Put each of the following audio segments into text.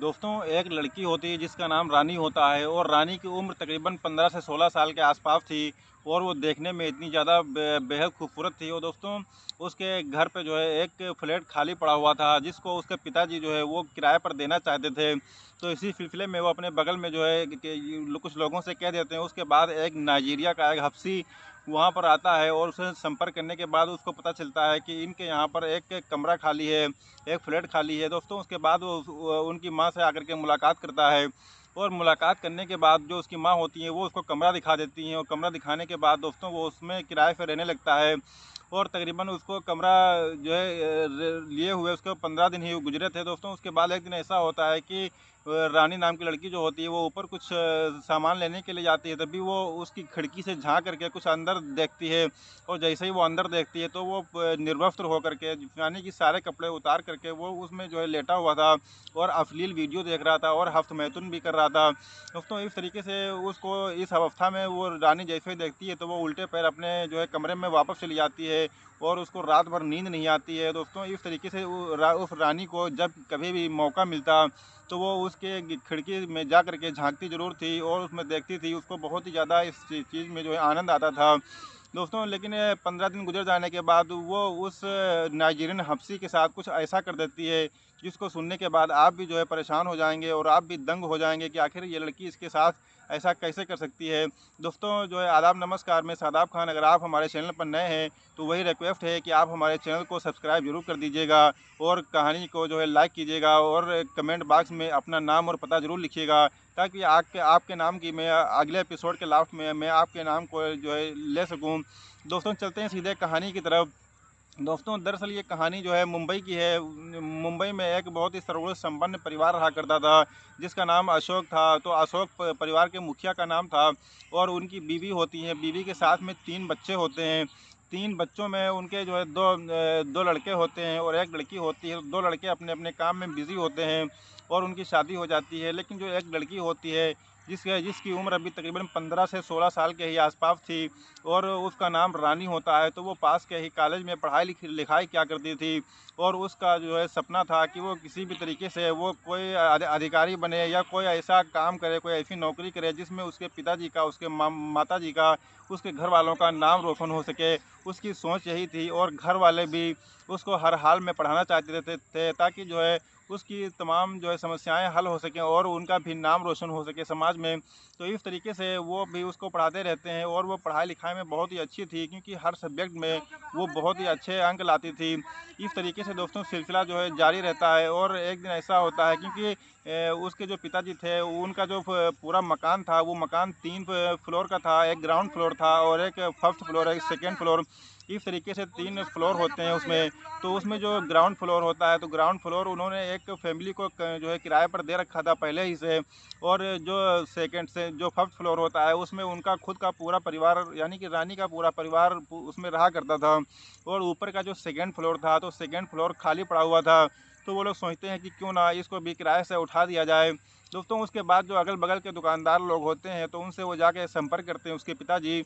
दोस्तों एक लड़की होती है जिसका नाम रानी होता है और रानी की उम्र तकरीबन 15 से 16 साल के आसपास थी और वो देखने में इतनी ज़्यादा बेहद खूबसूरत थी। और दोस्तों उसके घर पे जो है एक फ्लैट खाली पड़ा हुआ था जिसको उसके पिताजी जो है वो किराए पर देना चाहते थे। तो इसी सिलसिले में वो अपने बगल में जो है कुछ लोगों से कह देते हैं। उसके बाद एक नाइजीरिया का एक हफ्सी वहाँ पर आता है और उसे संपर्क करने के बाद उसको पता चलता है कि इनके यहाँ पर एक कमरा खाली है, एक फ्लैट खाली है। दोस्तों उसके बाद वो उनकी माँ से आकर के मुलाकात करता है और मुलाकात करने के बाद जो उसकी माँ होती हैं वो उसको कमरा दिखा देती हैं और कमरा दिखाने के बाद दोस्तों वो उसमें किराए पे रहने लगता है। और तकरीबन उसको कमरा जो है लिए हुए उसको 15 दिन ही गुजरे थे। दोस्तों उसके बाद एक दिन ऐसा होता है कि रानी नाम की लड़की जो होती है वो ऊपर कुछ सामान लेने के लिए जाती है। तभी वो उसकी खिड़की से झांक करके कुछ अंदर देखती है और जैसे ही वो अंदर देखती है तो वो निर्वस्त्र होकर के यानी कि सारे कपड़े उतार करके वो उसमें जो है लेटा हुआ था और अश्लील वीडियो देख रहा था और हफ्त मैथुन भी कर रहा था। दोस्तों इस तरीके से उसको इस अवस्था में वो रानी जैसे ही देखती है तो वो उल्टे पैर अपने जो है कमरे में वापस चली जाती है और उसको रात भर नींद नहीं आती है। दोस्तों इस तरीके से उस रानी को जब कभी भी मौका मिलता तो वो उसके खिड़की में जा कर के झांकती ज़रूर थी और उसमें देखती थी। उसको बहुत ही ज़्यादा इस चीज़ में जो है आनंद आता था। दोस्तों लेकिन 15 दिन गुजर जाने के बाद वो उस नाइजीरियन हफ्सी के साथ कुछ ऐसा कर देती है जिसको सुनने के बाद आप भी जो है परेशान हो जाएंगे और आप भी दंग हो जाएंगे कि आखिर ये लड़की इसके साथ ऐसा कैसे कर सकती है। दोस्तों जो है आदाब नमस्कार, मैं शादाब खान। अगर आप हमारे चैनल पर नए हैं तो वही रिक्वेस्ट है कि आप हमारे चैनल को सब्सक्राइब जरूर कर दीजिएगा और कहानी को जो है लाइक कीजिएगा और कमेंट बॉक्स में अपना नाम और पता ज़रूर लिखिएगा ताकि आपके नाम की मैं अगले एपिसोड के लास्ट में मैं आपके नाम को जो है ले सकूं। दोस्तों चलते हैं सीधे कहानी की तरफ। दोस्तों दरअसल ये कहानी जो है मुंबई की है। मुंबई में एक बहुत ही सर्वोच्च संपन्न परिवार रहा करता था जिसका नाम अशोक था। तो अशोक परिवार के मुखिया का नाम था और उनकी बीवी होती है। बीवी के साथ में 3 बच्चे होते हैं। 3 बच्चों में उनके जो है दो लड़के होते हैं और एक लड़की होती है। 2 लड़के अपने अपने काम में बिज़ी होते हैं और उनकी शादी हो जाती है। लेकिन जो एक लड़की होती है जिसकी उम्र अभी तकरीबन 15 से 16 साल के ही आसपास थी और उसका नाम रानी होता है। तो वो पास के ही कॉलेज में पढ़ाई लिखाई क्या करती थी और उसका जो है सपना था कि वो किसी भी तरीके से वो कोई अधिकारी बने या कोई ऐसा काम करे, कोई ऐसी नौकरी करे जिसमें उसके पिताजी का, उसके माता जी का, उसके घर वालों का नाम रोशन हो सके। उसकी सोच यही थी और घर वाले भी उसको हर हाल में पढ़ाना चाहते थे ताकि जो है उसकी तमाम जो है समस्याएं हल हो सकें और उनका भी नाम रोशन हो सके समाज में। तो इस तरीके से वो भी उसको पढ़ाते रहते हैं और वो पढ़ाई लिखाई में बहुत ही अच्छी थी क्योंकि हर सब्जेक्ट में वो बहुत ही अच्छे अंक लाती थी। इस तरीके से दोस्तों सिलसिला जो है जारी रहता है और एक दिन ऐसा होता है क्योंकि उसके जो पिताजी थे उनका जो पूरा मकान था वो मकान 3 फ्लोर का था। एक ग्राउंड फ्लोर था और एक फर्स्ट फ्लोर, एक सेकेंड फ्लोर। इस तरीके से 3 फ्लोर होते हैं उसमें। तो उसमें जो ग्राउंड फ्लोर होता है तो ग्राउंड फ्लोर उन्होंने एक फैमिली को जो है किराए पर दे रखा था पहले ही से। और जो सेकंड से जो फर्स्ट फ्लोर होता है उसमें उनका खुद का पूरा परिवार यानी कि रानी का पूरा परिवार उसमें रहा करता था। और ऊपर का जो सेकंड फ्लोर था तो सेकंड फ्लोर खाली पड़ा हुआ था। तो वो लोग सोचते हैं कि क्यों ना इसको भी किराए से उठा दिया जाए। दोस्तों उसके बाद जो अगल बगल के दुकानदार लोग होते हैं तो उनसे वो जाके संपर्क करते हैं उसके पिताजी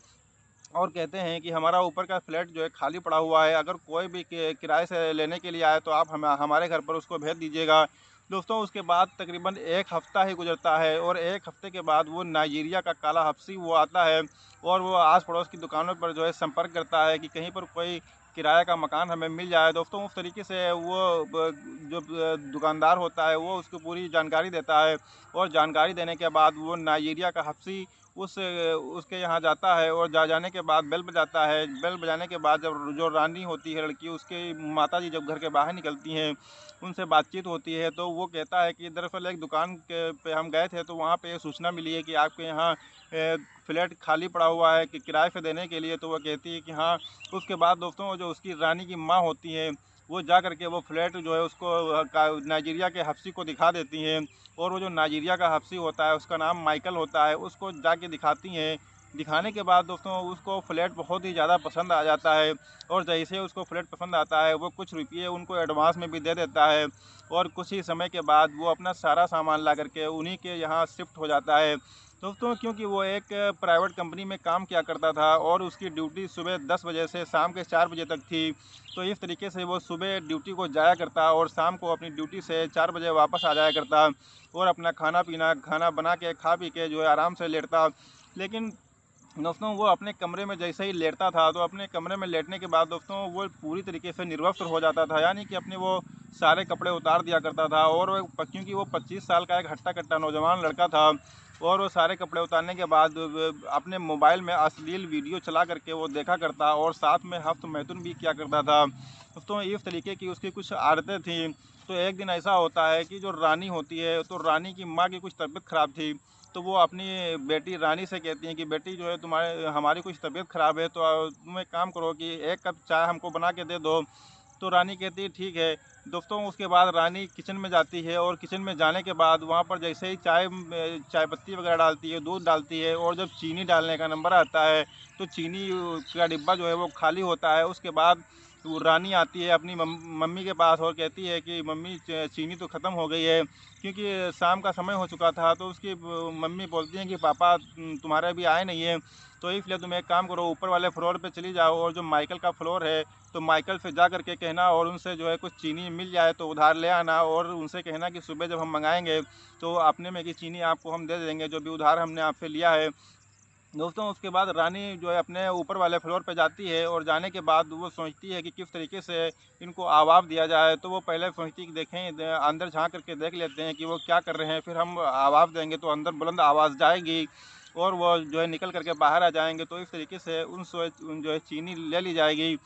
और कहते हैं कि हमारा ऊपर का फ्लैट जो है खाली पड़ा हुआ है, अगर कोई भी किराए से लेने के लिए आए तो आप हमारे घर पर उसको भेज दीजिएगा। दोस्तों उसके बाद तकरीबन 1 हफ़्ता ही गुजरता है और 1 हफ़्ते के बाद वो नाइजीरिया का काला हफ्सी वो आता है और वो आस पड़ोस की दुकानों पर जो है संपर्क करता है कि कहीं पर कोई किराए का मकान हमें मिल जाए। दोस्तों उस तरीके से वो जो दुकानदार होता है वो उसको पूरी जानकारी देता है और जानकारी देने के बाद वो नाइजीरिया का हफ्सी उसके यहाँ जाता है और जाने के बाद बेल बजाता है। बेल बजाने के बाद जब जो रानी होती है लड़की, उसकी माताजी जब घर के बाहर निकलती हैं, उनसे बातचीत होती है तो वो कहता है कि दरअसल एक दुकान के पे हम गए थे तो वहाँ पे ये सूचना मिली है कि आपके यहाँ फ्लैट खाली पड़ा हुआ है कि किराए पे देने के लिए। तो वो कहती है कि हाँ। उसके बाद दोस्तों जो उसकी रानी की माँ होती है वो जा कर के वो फ्लैट जो है उसको नाइजीरिया के हफ्सी को दिखा देती हैं और वो जो नाइजीरिया का हफ्सी होता है उसका नाम माइकल होता है, उसको जाके दिखाती हैं। दिखाने के बाद दोस्तों उसको फ्लैट बहुत ही ज़्यादा पसंद आ जाता है और जैसे उसको फ्लैट पसंद आता है वो कुछ रुपये उनको एडवांस में भी दे देता है और कुछ ही समय के बाद वो अपना सारा सामान ला करके उन्हीं के यहाँ शिफ्ट हो जाता है। दोस्तों क्योंकि वो एक प्राइवेट कंपनी में काम किया करता था और उसकी ड्यूटी सुबह 10 बजे से शाम के 4 बजे तक थी। तो इस तरीके से वो सुबह ड्यूटी को जाया करता और शाम को अपनी ड्यूटी से 4 बजे वापस आ जाया करता और अपना खाना बना के खा पी के जो है आराम से लेटता। लेकिन दोस्तों वो अपने कमरे में जैसे ही लेटता था तो अपने कमरे में लेटने के बाद दोस्तों वो पूरी तरीके से निर्वस्त्र हो जाता था, यानी कि अपने वो सारे कपड़े उतार दिया करता था। और क्योंकि वो 25 साल का एक हट्टा कट्टा नौजवान लड़का था और वो सारे कपड़े उतारने के बाद अपने मोबाइल में अश्लील वीडियो चला करके वो देखा करता और साथ में हफ्त मैथुन भी किया करता था। दोस्तों इस तरीके की उसकी कुछ आदतें थी। तो एक दिन ऐसा होता है कि जो रानी होती है, तो रानी की माँ की कुछ तबीयत ख़राब थी। तो वो अपनी बेटी रानी से कहती हैं कि बेटी जो है तुम्हारे हमारी कुछ तबीयत ख़राब है, तो तुम एक काम करो कि 1 कप चाय हमको बना के दे दो। तो रानी कहती है ठीक है। दोस्तों उसके बाद रानी किचन में जाती है और किचन में जाने के बाद वहाँ पर जैसे ही चाय पत्ती वगैरह डालती है, दूध डालती है और जब चीनी डालने का नंबर आता है तो चीनी का डिब्बा जो है वो खाली होता है। उसके बाद वो रानी आती है अपनी मम्मी के पास और कहती है कि मम्मी चीनी तो ख़त्म हो गई है, क्योंकि शाम का समय हो चुका था। तो उसकी मम्मी बोलती हैं कि पापा तुम्हारे अभी आए नहीं है, तो इसलिए तुम एक काम करो, ऊपर वाले फ्लोर पे चली जाओ और जो माइकल का फ्लोर है तो माइकल से जा करके कहना और उनसे जो है कुछ चीनी मिल जाए तो उधार ले आना और उनसे कहना कि सुबह जब हम मंगाएंगे तो अपने में की चीनी आपको हम दे देंगे जो भी उधार हमने आपसे लिया है। दोस्तों उसके बाद रानी जो है अपने ऊपर वाले फ्लोर पे जाती है और जाने के बाद वो सोचती है कि किस तरीके से इनको आवाज़ दिया जाए। तो वो पहले सोचती है कि देखें अंदर झांक करके देख लेते हैं कि वो क्या कर रहे हैं, फिर हम आवाज़ देंगे तो अंदर बुलंद आवाज़ जाएगी और वो जो है निकल करके बाहर आ जाएंगे। तो इस तरीके से उन जो है चीनी ले ली जाएगी।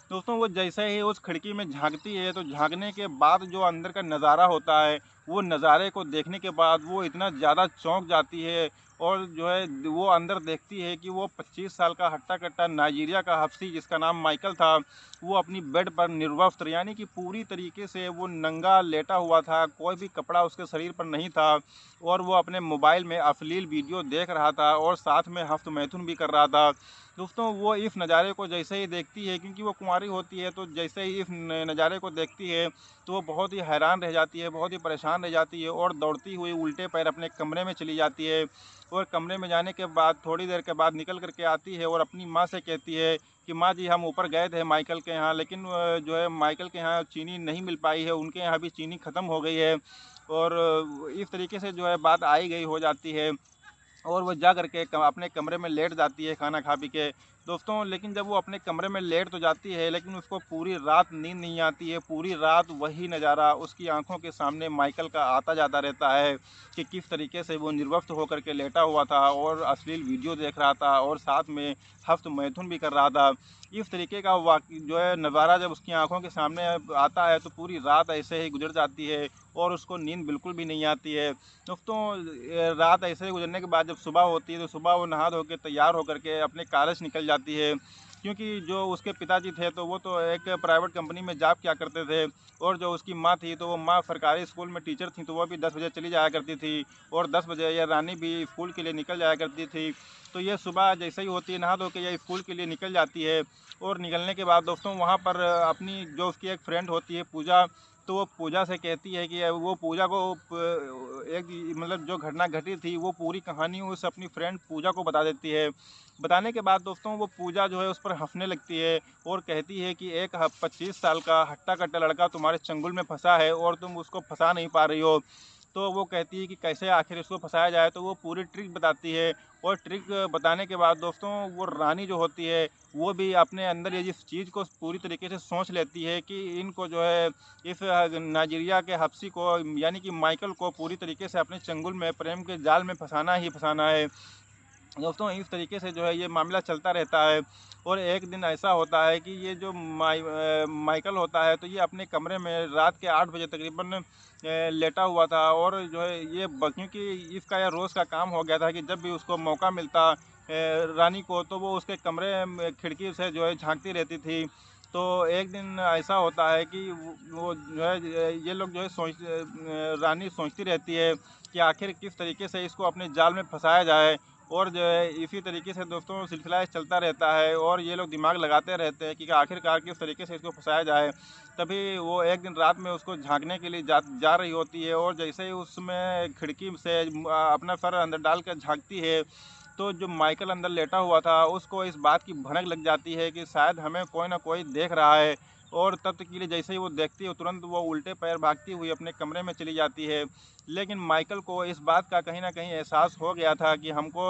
दोस्तों वो जैसे ही उस खिड़की में झांकती है तो झांकने के बाद जो अंदर का नज़ारा होता है, वो नज़ारे को देखने के बाद वो इतना ज़्यादा चौंक जाती है और जो है वो अंदर देखती है कि वो 25 साल का हट्टा कट्टा नाइजीरिया का हब्शी जिसका नाम माइकल था, वो अपनी बेड पर निर्वस्त्र यानी कि पूरी तरीके से वो नंगा लेटा हुआ था, कोई भी कपड़ा उसके शरीर पर नहीं था और वो अपने मोबाइल में अश्लील वीडियो देख रहा था और साथ में हफ्त मैथुन भी कर रहा था। दोस्तों वो इस नज़ारे को जैसे ही देखती है, क्योंकि वो कुंवारी होती है, तो जैसे ही इस नज़ारे को देखती है तो वो बहुत ही हैरान रह जाती है, बहुत ही परेशान रह जाती है और दौड़ती हुई उल्टे पैर अपने कमरे में चली जाती है। और कमरे में जाने के बाद थोड़ी देर के बाद निकल कर के आती है और अपनी माँ से कहती है कि माँ जी हम ऊपर गए थे माइकल के यहाँ, लेकिन जो है माइकल के यहाँ चीनी नहीं मिल पाई है, उनके यहाँ भी चीनी ख़त्म हो गई है। और इस तरीके से जो है बात आई गई हो जाती है और वो जा करके अपने कमरे में लेट जाती है खाना खा पी के। दोस्तों लेकिन जब वो अपने कमरे में लेट तो जाती है लेकिन उसको पूरी रात नींद नहीं आती है। पूरी रात वही नज़ारा उसकी आंखों के सामने माइकल का आता जाता रहता है कि किस तरीके से वो निर्वस्त्र होकर के लेटा हुआ था और अश्लील वीडियो देख रहा था और साथ में हफ्त मैथुन भी कर रहा था। इस तरीके का जो है नज़ारा जब उसकी आंखों के सामने आता है तो पूरी रात ऐसे ही गुजर जाती है और उसको नींद बिल्कुल भी नहीं आती है। दोस्तों रात ऐसे ही गुजरने के बाद जब सुबह होती है तो सुबह वो नहा धो के तैयार होकर के अपने कॉलेज निकल जाती है, क्योंकि जो उसके पिताजी थे तो वो तो एक प्राइवेट कंपनी में जॉब किया करते थे और जो उसकी माँ थी तो वो माँ सरकारी स्कूल में टीचर थी, तो वह भी 10 बजे चली जाया करती थी और 10 बजे यह रानी भी स्कूल के लिए निकल जाया करती थी। तो ये सुबह जैसे ही होती है नहा धो के यह स्कूल के लिए निकल जाती है और निकलने के बाद दोस्तों वहाँ पर अपनी जो उसकी एक फ्रेंड होती है पूजा, तो वो पूजा से कहती है कि वो पूजा को एक मतलब जो घटना घटी थी वो पूरी कहानी उस अपनी फ्रेंड पूजा को बता देती है। बताने के बाद दोस्तों वो पूजा जो है उस पर हंसने लगती है और कहती है कि एक 25 साल का हट्टा कट्टा लड़का तुम्हारे चंगुल में फंसा है और तुम उसको फंसा नहीं पा रही हो। तो वो कहती है कि कैसे आखिर इसको फंसाया जाए, तो वो पूरी ट्रिक बताती है और ट्रिक बताने के बाद दोस्तों वो रानी जो होती है वो भी अपने अंदर ये जिस चीज़ को पूरी तरीके से सोच लेती है कि इनको जो है इस नाइजीरिया के हब्शी को यानी कि माइकल को पूरी तरीके से अपने चंगुल में प्रेम के जाल में फंसाना ही फंसाना है। दोस्तों इस तरीके से जो है ये मामला चलता रहता है और एक दिन ऐसा होता है कि ये जो माइकल होता है तो ये अपने कमरे में रात के 8 बजे तकरीबन लेटा हुआ था और जो है ये क्योंकि इसका यह रोज़ का काम हो गया था कि जब भी उसको मौका मिलता रानी को तो वो उसके कमरे में खिड़की से जो है झांकती रहती थी। तो एक दिन ऐसा होता है कि वो जो है ये लोग जो है रानी सोचती रहती है कि आखिर किस तरीके से इसको अपने जाल में फंसाया जाए और जो है इसी तरीके से दोस्तों सिलसिला चलता रहता है और ये लोग दिमाग लगाते रहते हैं कि आखिरकार किस तरीके से इसको फंसाया जाए। तभी वो एक दिन रात में उसको झाँकने के लिए जा रही होती है और जैसे ही उसमें खिड़की से अपना सर अंदर डाल कर झाँकती है, तो जो माइकल अंदर लेटा हुआ था उसको इस बात की भनक लग जाती है कि शायद हमें कोई ना कोई देख रहा है। और तब तक के लिए जैसे ही वो देखती है तुरंत वो उल्टे पैर भागती हुई अपने कमरे में चली जाती है। लेकिन माइकल को इस बात का कहीं न कहीं एहसास हो गया था कि हमको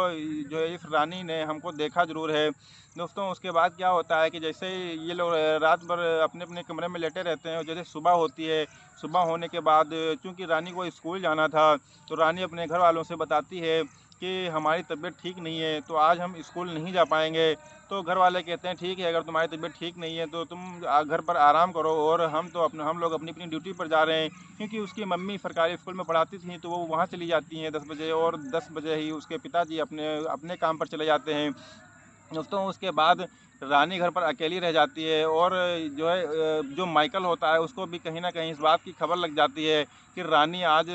जो है इस रानी ने हमको देखा ज़रूर है। दोस्तों उसके बाद क्या होता है कि जैसे ही ये लोग रात भर अपने-अपने कमरे में लेटे रहते हैं और जैसे सुबह होती है, सुबह होने के बाद चूँकि रानी को स्कूल जाना था, तो रानी अपने घर वालों से बताती है कि हमारी तबीयत ठीक नहीं है, तो आज हम स्कूल नहीं जा पाएँगे। तो घर वाले कहते हैं ठीक है, अगर तुम्हारी तबीयत ठीक नहीं है तो तुम घर पर आराम करो और हम लोग अपनी-अपनी ड्यूटी पर जा रहे हैं। क्योंकि उसकी मम्मी सरकारी स्कूल में पढ़ाती थीं, तो वो वहाँ चली जाती हैं 10 बजे और 10 बजे ही उसके पिताजी अपने अपने काम पर चले जाते हैं। दोस्तों उसके बाद रानी घर पर अकेली रह जाती है और जो है जो माइकल होता है उसको भी कहीं न कहीं इस बात की खबर लग जाती है कि रानी आज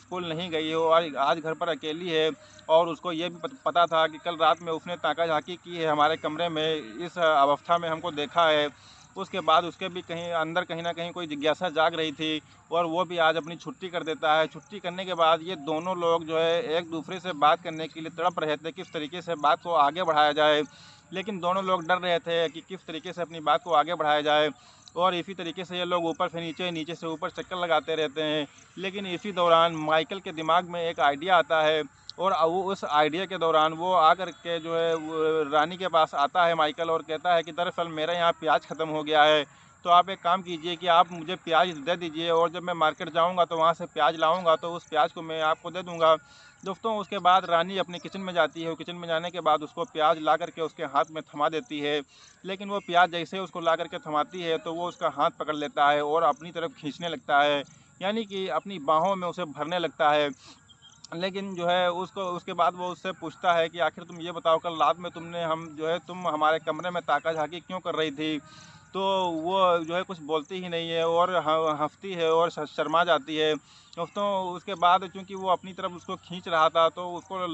स्कूल नहीं गई है और आज घर पर अकेली है। और उसको ये भी पता था कि कल रात में उसने ताका-झाकी की है हमारे कमरे में, इस अवस्था में हमको देखा है। उसके बाद उसके भी कहीं अंदर कहीं न कहीं कोई जिज्ञासा जाग रही थी और वो भी आज अपनी छुट्टी कर देता है। छुट्टी करने के बाद ये दोनों लोग जो है एक-दूसरे से बात करने के लिए तड़प रहे थे, किस तरीके से बात को आगे बढ़ाया जाए। लेकिन दोनों लोग डर रहे थे कि किस तरीके से अपनी बात को आगे बढ़ाया जाए और इसी तरीके से ये लोग ऊपर से नीचे, नीचे से ऊपर चक्कर लगाते रहते हैं। लेकिन इसी दौरान माइकल के दिमाग में एक आइडिया आता है और वो उस आइडिया के दौरान वो आकर के जो है वो रानी के पास आता है माइकल और कहता है कि दरअसल मेरे यहाँ प्याज ख़त्म हो गया है, तो आप एक काम कीजिए कि आप मुझे प्याज दे दीजिए और जब मैं मार्केट जाऊँगा तो वहाँ से प्याज लाऊँगा तो उस प्याज को मैं आपको दे दूँगा। दोस्तों उसके बाद रानी अपने किचन में जाती है और किचन में जाने के बाद उसको प्याज ला कर के उसके हाथ में थमा देती है। लेकिन वो प्याज जैसे ही उसको ला कर के थमाती है तो वो उसका हाथ पकड़ लेता है और अपनी तरफ खींचने लगता है, यानी कि अपनी बाहों में उसे भरने लगता है। लेकिन जो है उसको उसके बाद वो उससे पूछता है कि आखिर तुम ये बताओ कल रात में तुम हमारे कमरे में ताका-झाकी क्यों कर रही थी? तो वो जो है कुछ बोलती ही नहीं है और हँसती है और शर्मा जाती है। दोस्तों उसके बाद चूँकि वो अपनी तरफ उसको खींच रहा था तो उसको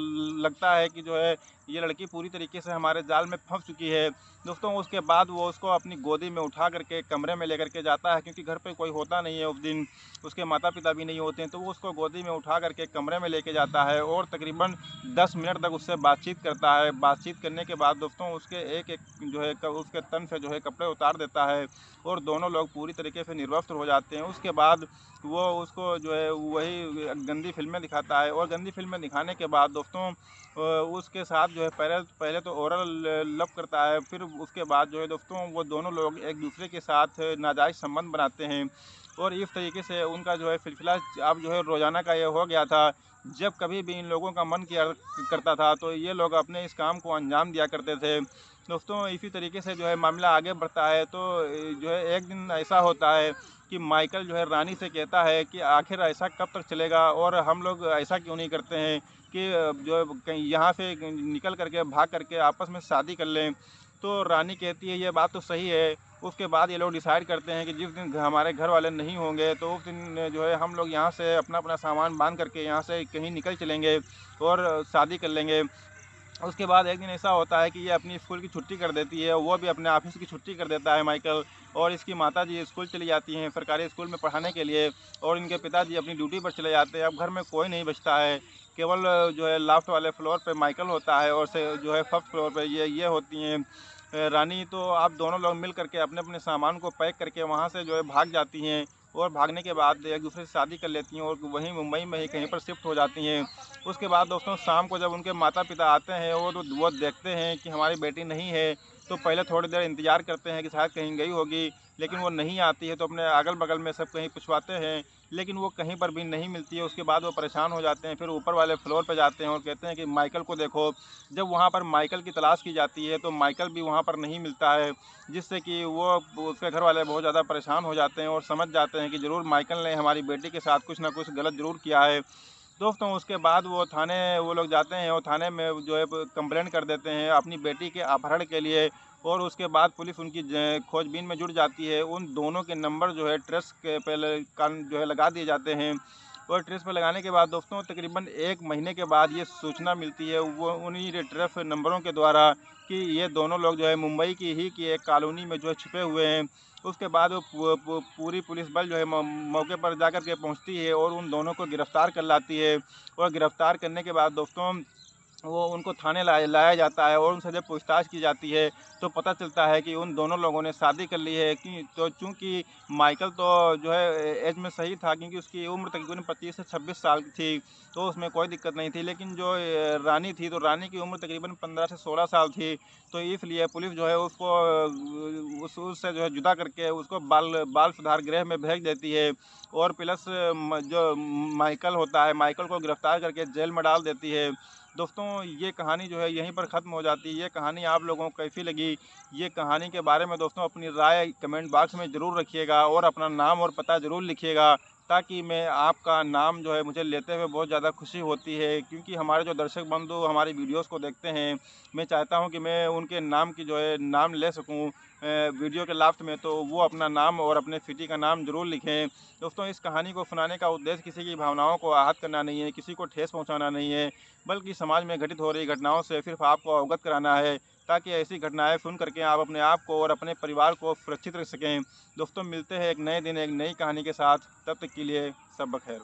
लगता है कि जो है ये लड़की पूरी तरीके से हमारे जाल में फँस चुकी है। दोस्तों उसके बाद वो उसको अपनी गोदी में उठा कर के कमरे में लेकर के जाता है, क्योंकि घर पे कोई होता नहीं है उस दिन, उसके माता-पिता भी नहीं होते हैं, तो वो उसको गोदी में उठा कर के कमरे में लेके जाता है और तकरीबन 10 मिनट तक उससे बातचीत करता है। बातचीत करने के बाद दोस्तों उसके एक-एक जो है उसके तन से जो है कपड़े उतार देता है और दोनों लोग पूरी तरीके से निर्वस्त्र हो जाते हैं। उसके बाद वो उसको जो है वही गंदी फ़िल्में दिखाता है और गंदी फ़िल्में दिखाने के बाद दोस्तों उसके साथ जो है पहले पहले तो ओरल लव करता है, फिर उसके बाद जो है दोस्तों वो दोनों लोग एक-दूसरे के साथ नाजायज़ संबंध बनाते हैं और इस तरीके से उनका जो है सिलसिला अब जो है रोज़ाना का ये हो गया था। जब कभी भी इन लोगों का मन किया करता था तो ये लोग अपने इस काम को अंजाम दिया करते थे। दोस्तों इसी तरीके से जो है मामला आगे बढ़ता है तो जो है एक दिन ऐसा होता है कि माइकल जो है रानी से कहता है कि आखिर ऐसा कब तक चलेगा और हम लोग ऐसा क्यों नहीं करते हैं कि जो है कहीं यहाँ से निकल करके भाग करके आपस में शादी कर लें। तो रानी कहती है ये बात तो सही है। उसके बाद ये लोग डिसाइड करते हैं कि जिस दिन हमारे घर वाले नहीं होंगे तो उस दिन जो है हम लोग यहाँ से अपना-अपना सामान बाँध करके यहाँ से कहीं निकल चलेंगे और शादी कर लेंगे। उसके बाद एक दिन ऐसा होता है कि ये अपनी स्कूल की छुट्टी कर देती है, वो भी अपने ऑफ़िस की छुट्टी कर देता है माइकल और इसकी माताजी स्कूल चली जाती हैं सरकारी स्कूल में पढ़ाने के लिए और इनके पिताजी अपनी ड्यूटी पर चले जाते हैं। अब घर में कोई नहीं बचता है, केवल जो है लास्ट वाले फ्लोर पे माइकल होता है और से जो है फर्स्ट फ्लोर पे ये होती हैं रानी। तो आप दोनों लोग मिल करके अपने-अपने सामान को पैक करके वहाँ से जो है भाग जाती हैं और भागने के बाद एक-दूसरे से शादी कर लेती हैं और वहीं मुंबई में ही कहीं पर शिफ्ट हो जाती हैं। उसके बाद दोस्तों शाम को जब उनके माता-पिता आते हैं और वो देखते हैं कि हमारी बेटी नहीं है, तो पहले थोड़ी देर इंतज़ार करते हैं कि शायद कहीं गई होगी, लेकिन वो नहीं आती है तो अपने अगल-बगल में सब कहीं पूछवाते हैं, लेकिन वो कहीं पर भी नहीं मिलती है। उसके बाद वो परेशान हो जाते हैं, फिर ऊपर वाले फ्लोर पे जाते हैं और कहते हैं कि माइकल को देखो। जब वहाँ पर माइकल की तलाश की जाती है, तो माइकल भी वहाँ पर नहीं मिलता है, जिससे कि वो उसके घर वाले बहुत ज़्यादा परेशान हो जाते हैं और समझ जाते हैं कि ज़रूर माइकल ने हमारी बेटी के साथ कुछ न कुछ गलत ज़रूर किया है। दोस्तों उसके बाद वो लोग जाते हैं और थाने में जो है कंप्लेंट कर देते हैं अपनी बेटी के अपहरण के लिए और उसके बाद पुलिस उनकी खोजबीन में जुट जाती है। उन दोनों के नंबर जो है ट्रेस के पहले कान जो है लगा दिए जाते हैं और ट्रेस पर लगाने के बाद दोस्तों तकरीबन 1 महीने के बाद ये सूचना मिलती है वो उन्हीं ट्रैप नंबरों के द्वारा कि ये दोनों लोग जो है मुंबई की एक कॉलोनी में जो है छिपे हुए हैं। उसके बाद वो पूरी पुलिस बल जो है मौके पर जाकर के पहुंचती है और उन दोनों को गिरफ्तार कर लाती है। और गिरफ्तार करने के बाद दोस्तों वो उनको थाने लाया जाता है और उनसे जब पूछताछ की जाती है तो पता चलता है कि उन दोनों लोगों ने शादी कर ली है कि तो चूँकि माइकल तो जो है एज में सही था क्योंकि उसकी उम्र तकरीबन 25 से 26 साल की थी, तो उसमें कोई दिक्कत नहीं थी। लेकिन जो रानी थी तो रानी की उम्र तकरीबन 15 से 16 साल थी, तो इसलिए पुलिस जो है उसको उससे जो है जुदा करके उसको बाल बाल सुधार गृह में भेज देती है। और प्लस जो माइकल होता है, माइकल को गिरफ्तार करके जेल में डाल देती है। दोस्तों ये कहानी जो है यहीं पर ख़त्म हो जाती है। ये कहानी आप लोगों को कैसी लगी? ये कहानी के बारे में दोस्तों अपनी राय कमेंट बॉक्स में ज़रूर रखिएगा और अपना नाम और पता ज़रूर लिखिएगा, ताकि मैं आपका नाम जो है मुझे लेते हुए बहुत ज़्यादा खुशी होती है। क्योंकि हमारे जो दर्शक बंधु हमारी वीडियोज़ को देखते हैं, मैं चाहता हूँ कि मैं उनके नाम की जो है नाम ले सकूँ वीडियो के लास्ट में, तो वो अपना नाम और अपने सिटी का नाम ज़रूर लिखें। दोस्तों इस कहानी को सुनाने का उद्देश्य किसी की भावनाओं को आहत करना नहीं है, किसी को ठेस पहुँचाना नहीं है, बल्कि समाज में घटित हो रही घटनाओं से सिर्फ आपको अवगत कराना है, ताकि ऐसी घटनाएं सुन करके आप अपने आप को और अपने परिवार को सुरक्षित रख सकें। दोस्तों मिलते हैं एक नए दिन एक नई कहानी के साथ, तब तक के लिए सब बखैर।